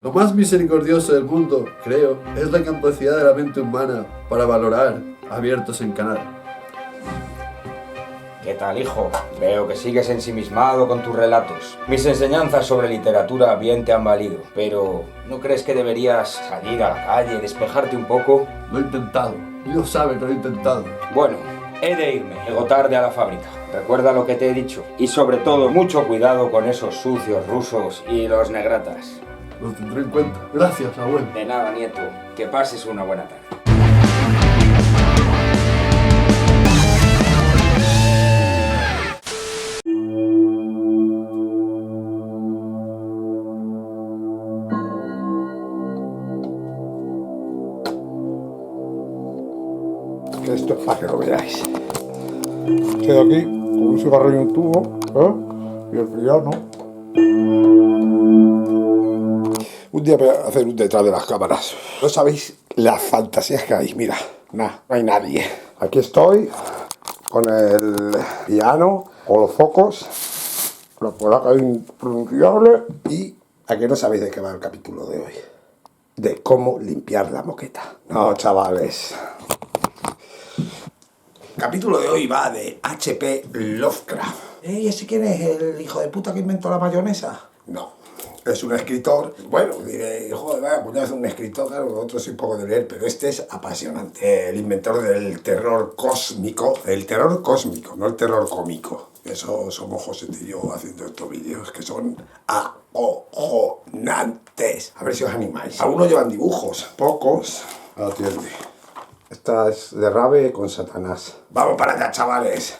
Lo más misericordioso del mundo, creo, es la capacidad de la mente humana para valorar abiertos en canal. ¿Qué tal, hijo? Veo que sigues ensimismado con tus relatos. Mis enseñanzas sobre literatura bien te han valido, pero ¿no crees que deberías salir a la calle, despejarte un poco? Lo he intentado. Dios sabe que lo he intentado. Bueno, he de irme. Llego tarde a la fábrica. Recuerda lo que te he dicho. Y sobre todo, mucho cuidado con esos sucios rusos y los negratas. Lo tendré en cuenta. Gracias, abuelo. De nada, nieto. Que pases una buena tarde. Esto es para que lo veáis. Quedo aquí con un cigarro y un tubo, y el piano. Un día voy a hacer un detrás de las cámaras. No sabéis las fantasías que hay. Mira, no hay nadie. Aquí estoy con el piano, con los focos, la polaca impronunciable. Y a que no sabéis de qué va el capítulo de hoy. De cómo limpiar la moqueta. No, chavales. El capítulo de hoy va de H.P. Lovecraft. ¿Y ese quién es? ¿El hijo de puta que inventó la mayonesa? No, es un escritor. Bueno, diré, joder, vaya, pues ya es un escritor, claro, otro soy poco de leer, pero este es apasionante. El inventor del terror cósmico, no el terror cómico. Eso somos José y yo haciendo estos vídeos que son acojonantes. A ver si os animáis. Algunos llevan dibujos, pocos. Atiende. Esta es de Rave con Satanás. ¡Vamos para allá, chavales!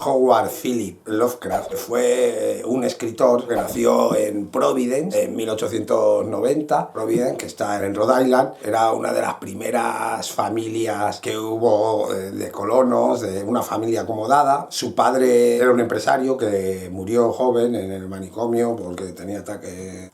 Howard Philip Lovecraft fue un escritor que nació en Providence en 1890. Providence, que está en Rhode Island, era una de las primeras familias que hubo de colonos, de una familia acomodada. Su padre era un empresario que murió joven en el manicomio porque tenía ataque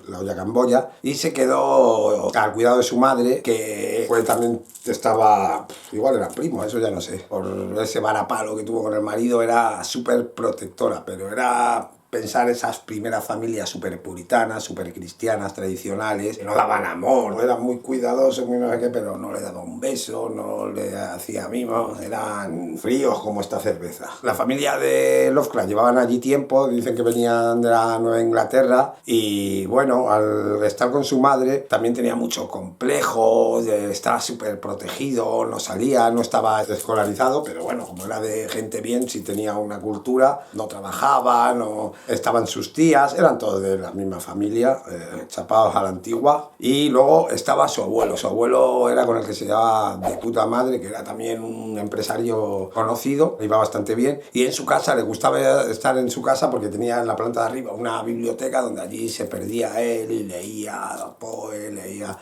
la olla camboya y se quedó al cuidado de su madre, que pues también estaba, igual era primo, eso ya no sé, por ese varapalo que tuvo con el marido. Era súper protectora, pero era pensar esas primeras familias súper puritanas, súper cristianas, tradicionales, que no daban amor, eran muy cuidadosos, muy no sé qué, pero no le daban un beso, no le hacía mimos, eran fríos como esta cerveza. La familia de Lovecraft llevaban allí tiempo, dicen que venían de la Nueva Inglaterra, y bueno, al estar con su madre también tenía mucho complejo, estaba súper protegido, no salía, no estaba escolarizado, pero bueno, como era de gente bien, sí tenía una cultura, no trabajaba, no... Estaban sus tías, eran todos de la misma familia, chapados a la antigua. Y luego estaba su abuelo era con el que se llevaba de puta madre, que era también un empresario conocido, iba bastante bien. Y en su casa, le gustaba estar en su casa porque tenía en la planta de arriba una biblioteca donde allí se perdía él y leía Poe, leía...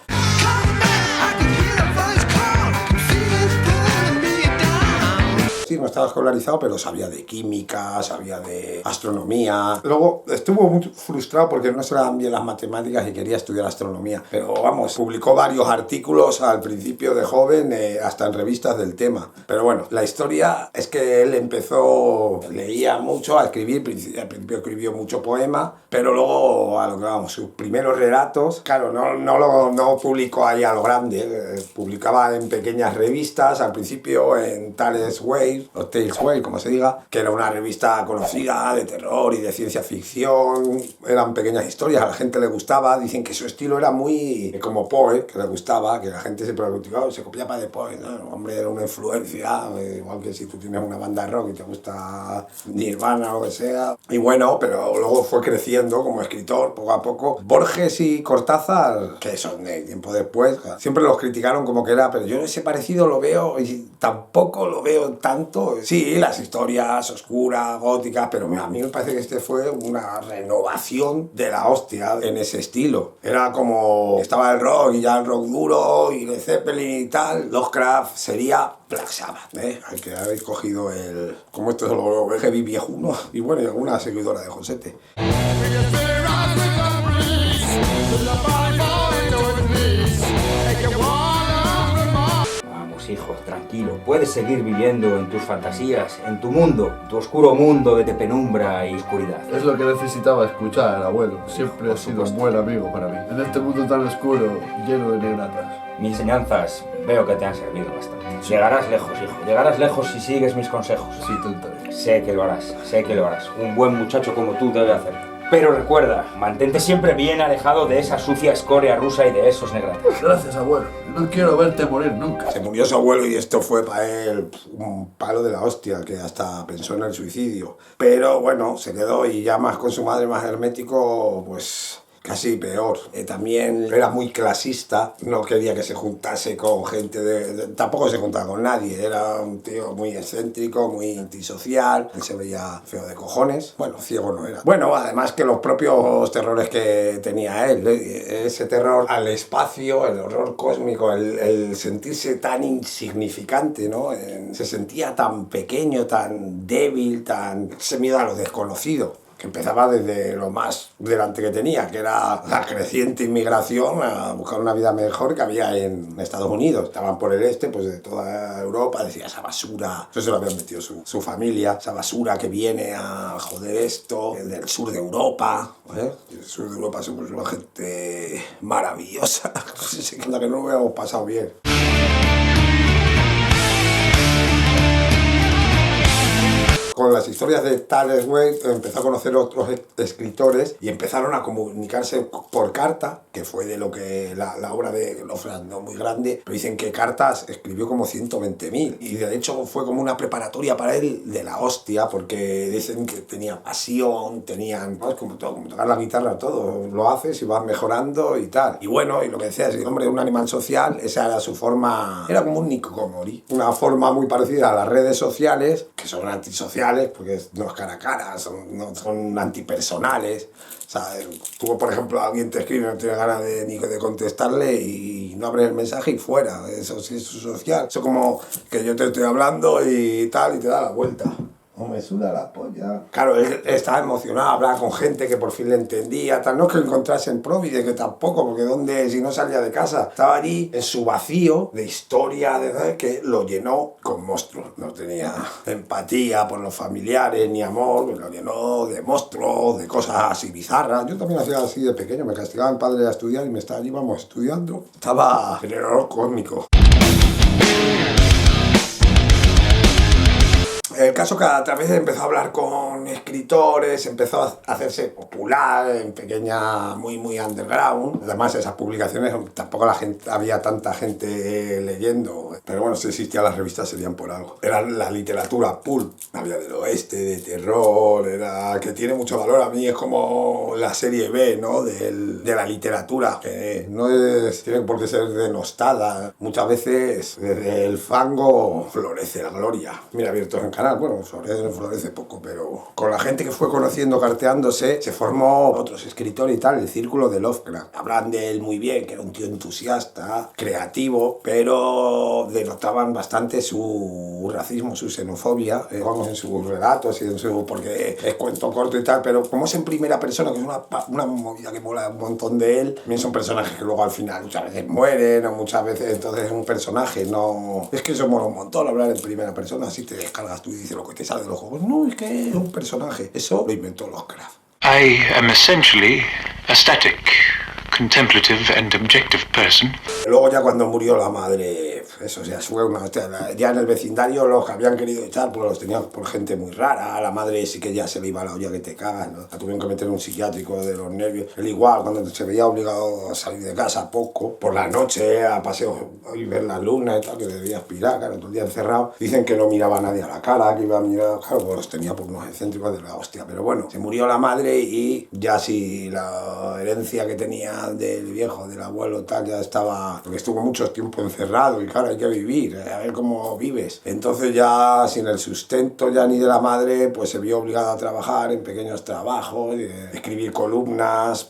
Sí, no estaba escolarizado, pero sabía de química, sabía de astronomía. Luego estuvo muy frustrado porque no se le daban bien las matemáticas y quería estudiar astronomía. Pero vamos, publicó varios artículos al principio de joven, hasta en revistas del tema. Pero bueno, la historia es que él empezó, leía mucho, a escribir. Al principio escribió mucho poema, pero luego, a lo que vamos, sus primeros relatos, claro, no publicó ahí a lo grande. Publicaba en pequeñas revistas, al principio en Tales Way, o Tales Way, como se diga, que era una revista conocida de terror y de ciencia ficción. Eran pequeñas historias, a la gente le gustaba. Dicen que su estilo era muy como Poe, que le gustaba, que la gente se preguntaba, se copiaba de Poe, ¿no? Hombre, era una influencia, igual que si tú tienes una banda de rock y te gusta Nirvana o lo que sea. Y bueno, pero luego fue creciendo como escritor poco a poco. Borges y Cortázar, que son de tiempo después, siempre los criticaron como que era, pero yo ese parecido lo veo y tampoco lo veo tanto. Sí, las historias oscuras, góticas, pero a mí me parece que este fue una renovación de la hostia en ese estilo. Era como estaba el rock y ya el rock duro y Led Zeppelin y tal. Lovecraft sería Black Sabbath, al que habéis cogido el... como esto es lo heavy viejuno. Y bueno, y alguna seguidora de Josete. Relax, hijo, tranquilo. Puedes seguir viviendo en tus fantasías, en tu mundo, tu oscuro mundo de penumbra y oscuridad. Es lo que necesitaba escuchar, abuelo. Siempre ha sido un buen amigo para mí. En este mundo tan oscuro, lleno de negratas. Mis enseñanzas veo que te han servido bastante. Llegarás lejos, hijo. Llegarás lejos si sigues mis consejos. Sí, intentaré. Sé que lo harás, sé que lo harás. Un buen muchacho como tú debe hacerlo. Pero recuerda, mantente siempre bien alejado de esa sucia escoria rusa y de esos negratas. Gracias, abuelo. No quiero verte morir nunca. Se murió su abuelo y esto fue para él un palo de la hostia, que hasta pensó en el suicidio. Pero bueno, se quedó y ya más con su madre, más hermético, pues casi peor. También era muy clasista, no quería que se juntase con gente tampoco se juntaba con nadie, era un tío muy excéntrico, muy antisocial, se veía feo de cojones, bueno, ciego no era. Bueno, además que los propios terrores que tenía él, ese terror al espacio, el horror cósmico, el sentirse tan insignificante, ¿no? Se sentía tan pequeño, tan débil, ese miedo a lo desconocido, que empezaba desde lo más delante que tenía, que era la creciente inmigración a buscar una vida mejor que había en Estados Unidos. Estaban por el este, pues de toda Europa, decía esa basura, eso se lo habían metido su familia, esa basura que viene a joder esto, del sur de Europa, ¿eh? El sur de Europa somos una gente maravillosa, que no lo hemos pasado bien. Con las historias de Tales Waite empezó a conocer otros escritores y empezaron a comunicarse por carta, que fue de lo que la obra de Lovecraft no muy grande, pero dicen que cartas escribió como 120.000 y de hecho fue como una preparatoria para él de la hostia, porque dicen que tenía pasión, ¿no? Como todo, como tocar la guitarra, todo lo haces y vas mejorando y tal. Y bueno, y lo que decías, el hombre de un animal social, esa era su forma, era como un hikikomori, una forma muy parecida a las redes sociales, que son antisociales, porque no es cara a cara, son antipersonales. O sea, tú, por ejemplo, alguien te escribe, no tiene ganas ni de contestarle y no abres el mensaje y fuera. Eso sí es social. Eso como que yo te estoy hablando y tal, y te da la vuelta. No me suda la polla. Claro, él estaba emocionado, hablaba con gente que por fin le entendía, tal. No es que lo encontrase en Próvide, que tampoco, porque si no salía de casa. Estaba allí en su vacío de historia, que lo llenó con monstruos. No tenía empatía por los familiares, ni amor, lo llenó de monstruos, de cosas así bizarras. Yo también hacía así de pequeño, me castigaba mi padre a estudiar y íbamos estudiando. Estaba en el horror cósmico. El caso que a través empezó a hablar con escritores, empezó a hacerse popular en pequeña, muy underground. Además, esas publicaciones tampoco había tanta gente leyendo. Pero bueno, si existían las revistas serían por algo. Era la literatura pulp. Había del oeste, de terror, que tiene mucho valor. A mí es como la serie B, ¿no? De la literatura, que no tiene por qué ser denostada. Muchas veces desde el fango florece la gloria. Mira, abiertos en canal. Bueno, florece poco, pero con la gente que fue conociendo, carteándose, se formó otros escritores y tal, el círculo de Lovecraft. Hablan de él muy bien, que era un tío entusiasta, creativo, pero denotaban bastante su racismo, su xenofobia, vamos, en sus relatos y porque es cuento corto y tal, pero como es en primera persona, que es una movida que mola un montón de él, también son personajes que luego al final muchas veces mueren o muchas veces entonces es un personaje, no... Es que eso mola un montón hablar en primera persona, así te descargas tú y dices lo que te sale de los ojos. No, es que es un personaje. Eso lo inventó Lovecraft. I am essentially a static, contemplative and objective person. Luego ya cuando murió la madre, eso ya fue ya en el vecindario los que habían querido echar, pues los tenían por gente muy rara. A la madre sí que ya se le iba la olla que te cagas, ¿no? La tuvieron que meter en un psiquiátrico de los nervios. Él igual, cuando se veía obligado a salir de casa poco, por la noche a paseo y ver la luna y tal, que debía aspirar, claro, todo el día encerrado. Dicen que no miraba a nadie a la cara, que iba a mirar, claro, pues los tenía por unos excéntricos de la hostia. Pero bueno, se murió la madre y ya si la herencia que tenía del viejo, del abuelo, tal, ya estaba, porque estuvo mucho tiempo encerrado y claro, hay que vivir, a ver cómo vives. Entonces ya sin el sustento ya ni de la madre, pues se vio obligado a trabajar en pequeños trabajos, escribir columnas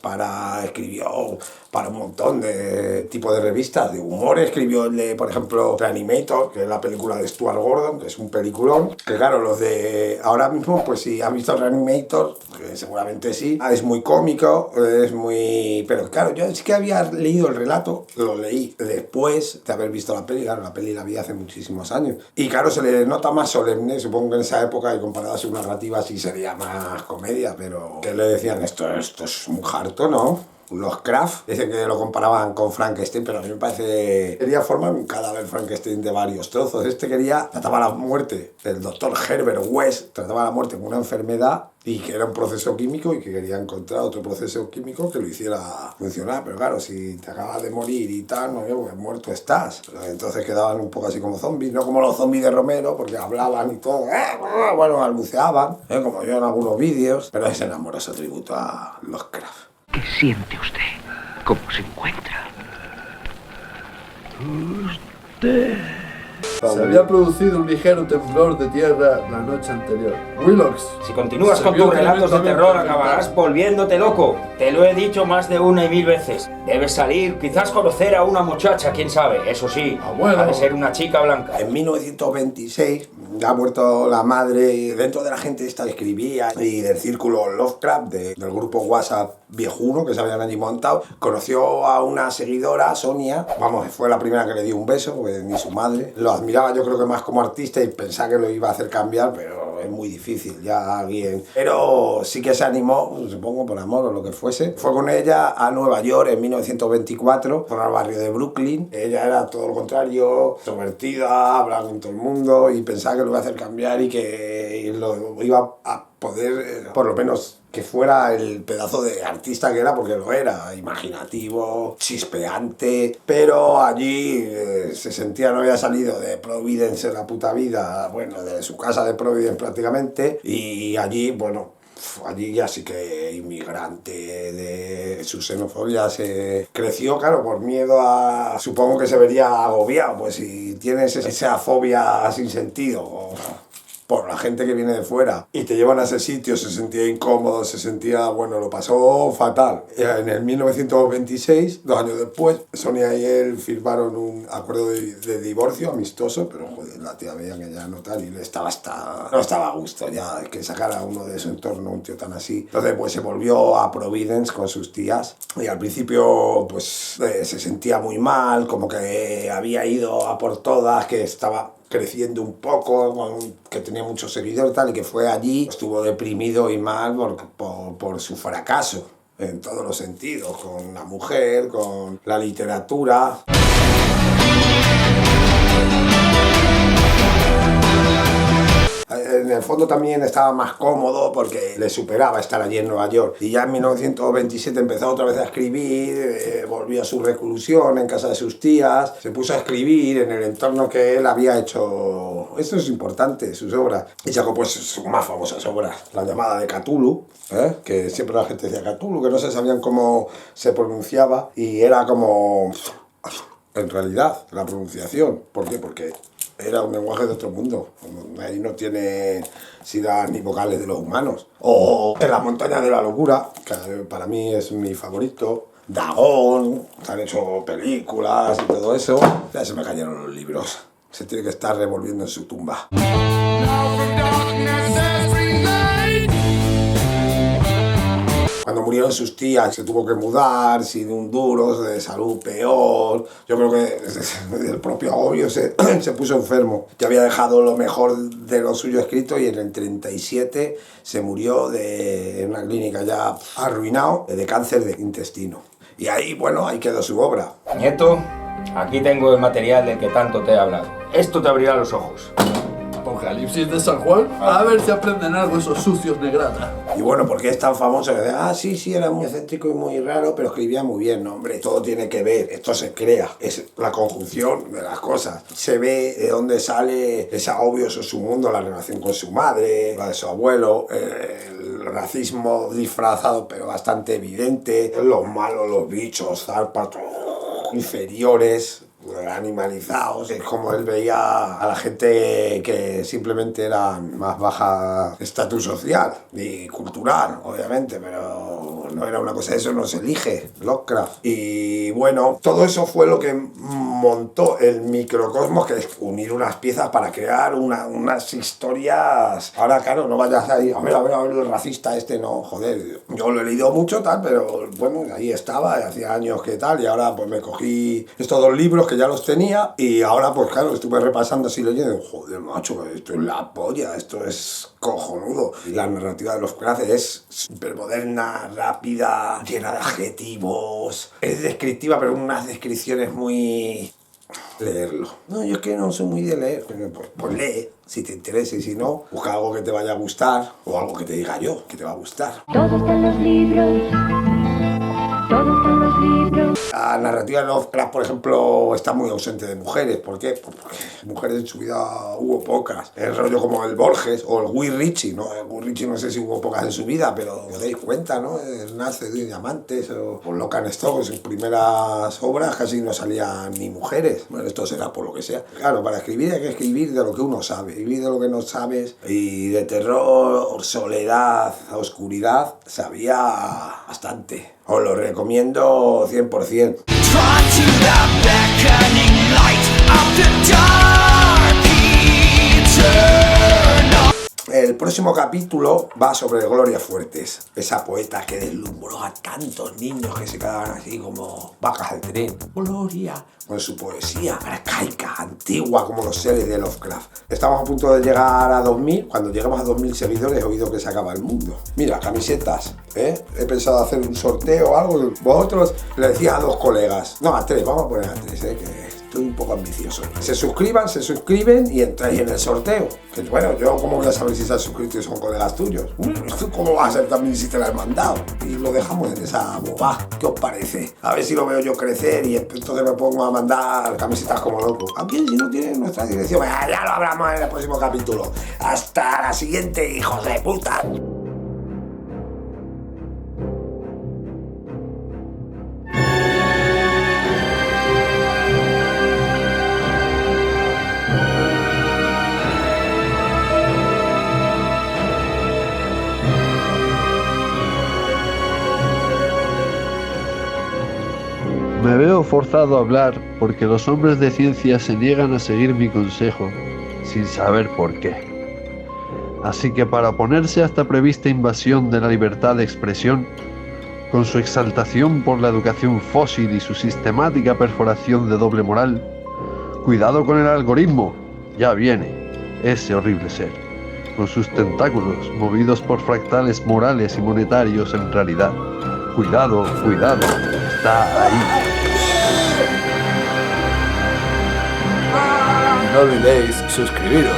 para un montón de tipos de revistas. De humor escribió el de, por ejemplo, Reanimator, que es la película de Stuart Gordon, que es un peliculón. Que claro, los de ahora mismo, pues si han visto Reanimator, que seguramente sí, es muy cómico, es muy... Pero claro, yo sí que había leído el relato, lo leí después de haber visto la peli. Claro, la peli la vi hace muchísimos años. Y claro, se le nota más solemne, supongo que en esa época, y comparado a su narrativa, sí sería más comedia, pero que le decían esto es un harto, ¿no? Los Kraft, dicen que lo comparaban con Frankenstein, pero a mí me parece... Quería formar un cadáver Frankenstein de varios trozos. Trataba la muerte, el doctor Herbert West trataba la muerte como una enfermedad y que era un proceso químico y que quería encontrar otro proceso químico que lo hiciera funcionar. Pero claro, si te acabas de morir y tal, no, pues muerto estás. Entonces quedaban un poco así como zombies, no como los zombies de Romero, porque hablaban y todo, bueno, balbuceaban, como yo en algunos vídeos, pero es en amoroso tributo a los Kraft. ¿Qué siente usted? ¿Cómo se encuentra? Se había producido un ligero temblor de tierra la noche anterior. Willox. Si continúas se con vio tus relatos de tremendamente terror, afectado. acabarás volviéndote loco. Te lo he dicho más de una y mil veces. Debes salir, quizás conocer a una muchacha, quién sabe. Eso sí, Abuelo. ha de ser una chica blanca. En 1926 ha muerto la madre y dentro de la gente esta que escribía y del círculo Lovecraft, del grupo WhatsApp viejuno que se habían allí montado, conoció a una seguidora, Sonia, vamos, fue la primera que le dio un beso, pues, ni su madre. Lo admiraba yo creo que más como artista y pensaba que lo iba a hacer cambiar, pero es muy difícil ya alguien. Pero sí que se animó, supongo por amor o lo que fuese. Fue con ella a Nueva York en 1924, por el barrio de Brooklyn. Ella era todo lo contrario, extrovertida, hablaba con todo el mundo y pensaba que lo iba a hacer cambiar y que lo iba a poder, por lo menos, que fuera el pedazo de artista que era, porque lo era, imaginativo, chispeante, pero allí se sentía, no había salido de Providence en la puta vida, bueno, de su casa de Providence prácticamente, y allí, bueno, allí ya sí que inmigrante, de su xenofobia se creció, claro, por miedo a... Supongo que se vería agobiado, pues si tienes esa fobia sin sentido, por la gente que viene de fuera y te llevan a ese sitio, se sentía incómodo, se sentía, bueno, lo pasó fatal. En el 1926, 2 años después, Sonia y él firmaron un acuerdo de divorcio amistoso, pero joder, la tía veía que ya no tal y no estaba a gusto ya que sacara a uno de su entorno, un tío tan así. Entonces pues se volvió a Providence con sus tías y al principio pues se sentía muy mal, como que había ido a por todas, que estaba creciendo un poco, que tenía muchos seguidores tal, y que fue allí, estuvo deprimido y mal por su fracaso en todos los sentidos, con la mujer, con la literatura. En el fondo también estaba más cómodo porque le superaba estar allí en Nueva York. Y ya en 1927 empezó otra vez a escribir, volvió a su reclusión en casa de sus tías, se puso a escribir en el entorno que él había hecho. Esto es importante, sus obras. Y sacó pues sus más famosas obras, la llamada de Cthulhu, que siempre la gente decía Cthulhu, que no se sabían cómo se pronunciaba, y era como... En realidad, la pronunciación. ¿Por qué? Porque era un lenguaje de otro mundo. Ahí no tiene sílabas ni vocales de los humanos. O En las montañas de la locura, que para mí es mi favorito. Dagón, se han hecho películas y todo eso. Ya se me cayeron los libros. Se tiene que estar revolviendo en su tumba. Cuando murieron sus tías se tuvo que mudar sin un duro, de salud peor. Yo creo que el propio agobio se puso enfermo. Ya había dejado lo mejor de lo suyo escrito y en el 37 se murió en una clínica ya arruinado de cáncer de intestino. Y ahí, bueno, ahí quedó su obra. Nieto, aquí tengo el material del que tanto te he hablado. Esto te abrirá los ojos. Apocalipsis de San Juan. A ver si aprenden algo esos sucios negrata. Y bueno, ¿por qué es tan famoso? Que sí, era muy excéntrico y muy raro, pero escribía muy bien. No, hombre, todo tiene que ver, esto se crea, es la conjunción de las cosas. Se ve de dónde sale ese agobio, eso es su mundo, la relación con su madre, la de su abuelo, el racismo disfrazado pero bastante evidente, los malos, los bichos, zárpatos, inferiores, animalizados. Es como él veía a la gente que simplemente era más baja estatus social y cultural, obviamente, pero pues no era una cosa, eso no se elige, Lovecraft. Y bueno, todo eso fue lo que montó el microcosmos, que es unir unas piezas para crear unas historias. Ahora, claro, no vayas ahí, a ver, el racista este, no, joder, yo lo he leído mucho, tal, pero bueno, ahí estaba, hacía años que tal, y ahora pues me cogí estos 2 libros que ya los tenía, y ahora pues claro, estuve repasando así leyendo, joder, macho, esto es la polla, esto es cojonudo. Y la narrativa de Lovecraft es súper moderna, rápida, llena de adjetivos, es descriptiva, pero unas descripciones muy... leerlo. No, yo es que no soy muy de leer, pero pues lee, si te interesa, y si no, busca algo que te vaya a gustar, o algo que te diga yo, que te va a gustar. Todo está en los libros. Todo está en los libros. La narrativa de Lovecraft, por ejemplo, está muy ausente de mujeres. ¿Por qué? Pues porque mujeres en su vida hubo pocas. El rollo como el Borges o el Guy Ritchie, ¿no? El Guy Ritchie no sé si hubo pocas en su vida, pero os dais cuenta, ¿no? El Nace de Diamantes o Locan Stock, en sus primeras obras casi no salían ni mujeres. Bueno, esto será por lo que sea. Claro, para escribir hay que escribir de lo que uno sabe, vivir de lo que no sabes. Y de terror, soledad, oscuridad, sabía bastante. Os lo recomiendo 100%. El próximo capítulo va sobre Gloria Fuertes, esa poeta que deslumbró a tantos niños que se quedaban así como vacas de tren. Gloria, con su poesía arcaica, antigua, como los seres de Lovecraft. Estamos a punto de llegar a 2000. Cuando lleguemos a 2000 seguidores he oído que se acaba el mundo. Mira, camisetas, ¿eh? He pensado hacer un sorteo o algo. Vosotros le decía a 2 colegas, no, a 3, vamos a poner a 3, que estoy un poco ambicioso. Se suscriben y entráis en el sorteo. Que bueno, yo cómo voy a saber si se han suscrito y son colegas tuyos. ¿Tú cómo vas a ser también si te la has mandado? Y lo dejamos en esa bobá. ¿Qué os parece? A ver si lo veo yo crecer y entonces me pongo a mandar camisetas como loco. Aquí si no tienen nuestra dirección, ya lo hablamos en el próximo capítulo. Hasta la siguiente, hijos de puta. Me veo forzado a hablar porque los hombres de ciencia se niegan a seguir mi consejo, sin saber por qué. Así que para oponerse a esta prevista invasión de la libertad de expresión, con su exaltación por la educación fósil y su sistemática perforación de doble moral, cuidado con el algoritmo, ya viene ese horrible ser, con sus tentáculos movidos por fractales morales y monetarios en realidad. Cuidado, cuidado, está ahí. No olvidéis suscribiros.